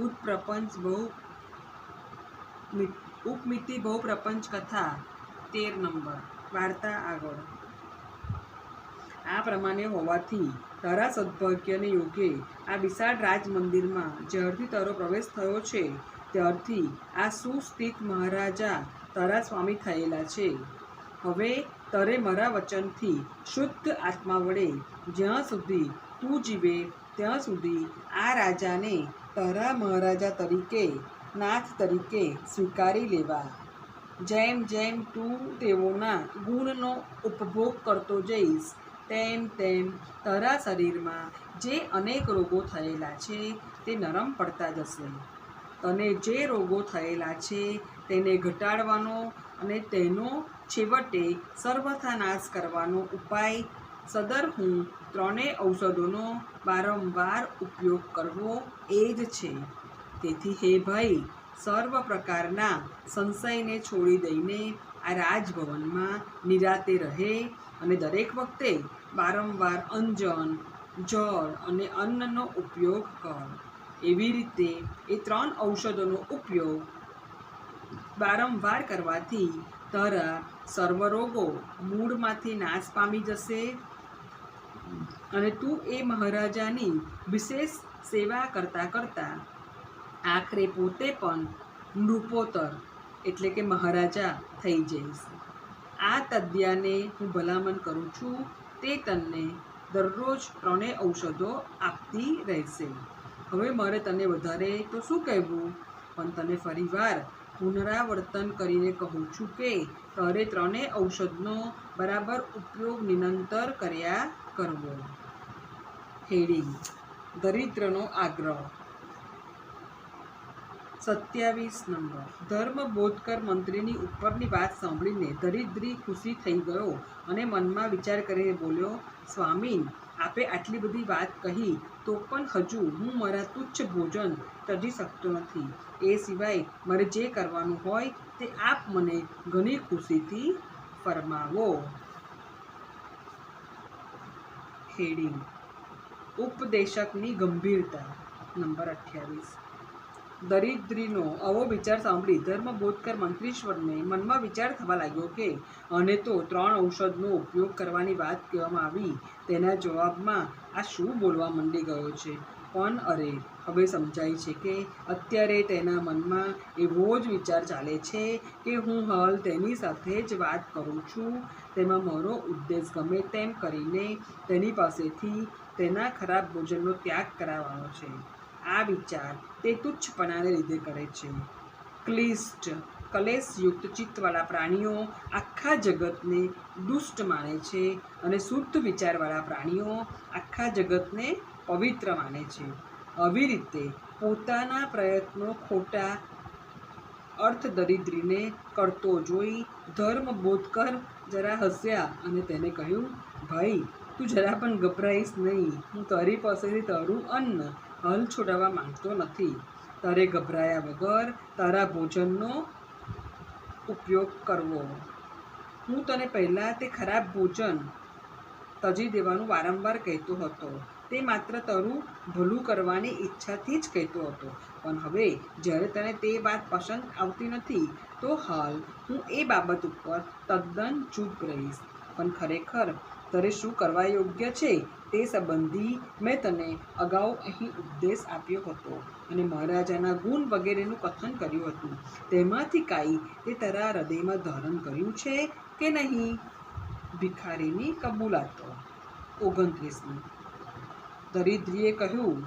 उत्प्रपंच बहु उपमिति बहु प्रपंच कथा 13 नंबर वार्ता आगळ। આ પ્રમાણે હોવાથી તારા સદભાગ્યને યોગે આ વિશાળ રાજ મંદિરમાં જ્યારથી તારો પ્રવેશ થયો છે ત્યારથી આ સુસ્થિત મહારાજા તારા સ્વામી થયેલા છે। હવે તારે મારા વચનથી શુદ્ધ આત્મા વડે જ્યાં સુધી તું જીવે ત્યાં સુધી આ રાજાને તારા મહારાજા તરીકે નાથ તરીકે સ્વીકારી લેવા। જેમ જેમ તું તેઓના ગુણનો ઉપભોગ કરતો જઈશ તેમ તેમ તારા શરીરમાં જે અનેક રોગો થયેલા છે તે નરમ પડતા જશે। તને જે રોગો થયેલા છે તેને ઘટાડવાનો અને તેનો છેવટે સર્વથા નાશ કરવાનો ઉપાય સદર હું ત્રણેય ઔષધોનો વારંવાર ઉપયોગ કરવો એ જ છે। તેથી હે ભાઈ, સર્વ પ્રકારના સંશયને છોડી દઈને આ રાજભવનમાં નિરાતે રહે અને દરેક વખતે વારંવાર અંજન, જળ અને અન્નનો ઉપયોગ કર। એવી રીતે એ 3 ઔષધોનો ઉપયોગ વારંવાર કરવાથી તારા સર્વ રોગો મૂળમાંથી નાશ પામી જશે અને તું એ મહારાજાની વિશેષ સેવા કરતાં કરતાં આખરે પોતે પણ નૃપોત્તર એટલે કે મહારાજા થઈ જઈશ। આ તદ્યાને હું ભલામણ કરું છું તે તને દરરોજ 3 ઔષધો આપતી રહેશે। હવે મારે તને વધારે તો શું કહેવું, પણ તને ફરીવાર પુનરાવર્તન કરીને કહું છું કે તારે 3 ઔષધનો બરાબર ઉપયોગ નિરંતર કર્યા કરવો। હેડિંગ: દરિદ્રનો આગ્રહ। 27 નંબર ધર્મબોધકર મંત્રીની ઉપરની વાત સાંભળીને દરિદ્રી ખુશી થઈ ગયો અને મનમાં વિચાર કરીને બોલ્યો, સ્વામી, આપે આટલી બધી વાત કહી તો પણ હજુ હું મારા તુચ્છ ભોજન ત્યજી શકતો નથી। એ સિવાય મારે જે કરવાનું હોય તે આપ મને ઘણી ખુશીથી ફરમાવો। હેડિંગ: ઉપદેશકની ગંભીરતા। નંબર 28 દરિદ્રીનો આવો વિચાર સાંભળી ધર્મબોધકર મંત્રીશ્વરને મનમાં વિચાર થવા લાગ્યો કે આને તો 3 ઔષધનો ઉપયોગ કરવાની વાત કહેવામાં આવી, તેના જવાબમાં આ શું બોલવા માંડી ગયો છે। પણ અરે, હવે સમજાય છે કે અત્યારે તેના મનમાં એવો જ વિચાર ચાલે છે કે હું હાલ તેની સાથે જ વાત કરું છું તેમાં મારો ઉદ્દેશ ગમે તેમ કરીને તેની પાસેથી તેના ખરાબ ભોજનનો ત્યાગ કરાવવાનો છે। આ વિચાર તે તુચ્છપણાને લીધે કરે છે। ક્લિષ્ટ કલેશયુક્ત ચિત્તવાળા પ્રાણીઓ આખા જગતને દુષ્ટ માને છે અને શુદ્ધ વિચારવાળા પ્રાણીઓ આખા જગતને પવિત્ર માને છે। આવી રીતે પોતાના પ્રયત્નો ખોટા અર્થદરિદ્રીને કરતો જોઈ ધર્મબોધકર જરા હસ્યા અને તેને કહ્યું, ભાઈ, તું જરા પણ ગભરાઈશ નહીં। હું તારી પાસેથી તારું અન્ન હાલ છોડાવવા માંગતો નથી। તારે ગભરાયા વગર તારા ભોજનનો ઉપયોગ કરવો। હું તને પહેલાં તે ખરાબ ભોજન ત્યજી દેવાનું વારંવાર કહેતો હતો, તે માત્ર તારું ભલું કરવાની ઈચ્છાથી જ કહેતો હતો, પણ હવે જ્યારે તને તે વાત પસંદ આવતી નથી તો હાલ હું એ બાબત ઉપર તદ્દન ચૂપ રહીશ। પણ ખરેખર તારે શું કરવા યોગ્ય છે તે સંબંધી મેં તને અગાઉ અહીં ઉપદેશ આપ્યો હતો અને મહારાજાના ગુણ વગેરેનું કથન કર્યું હતું। તેમાંથી કાંઈ તે તારા હૃદયમાં ધારણ કર્યું છે કે નહીં? ભિખારીની કબૂલાતો। 29 દરિદ્રીએ કહ્યું,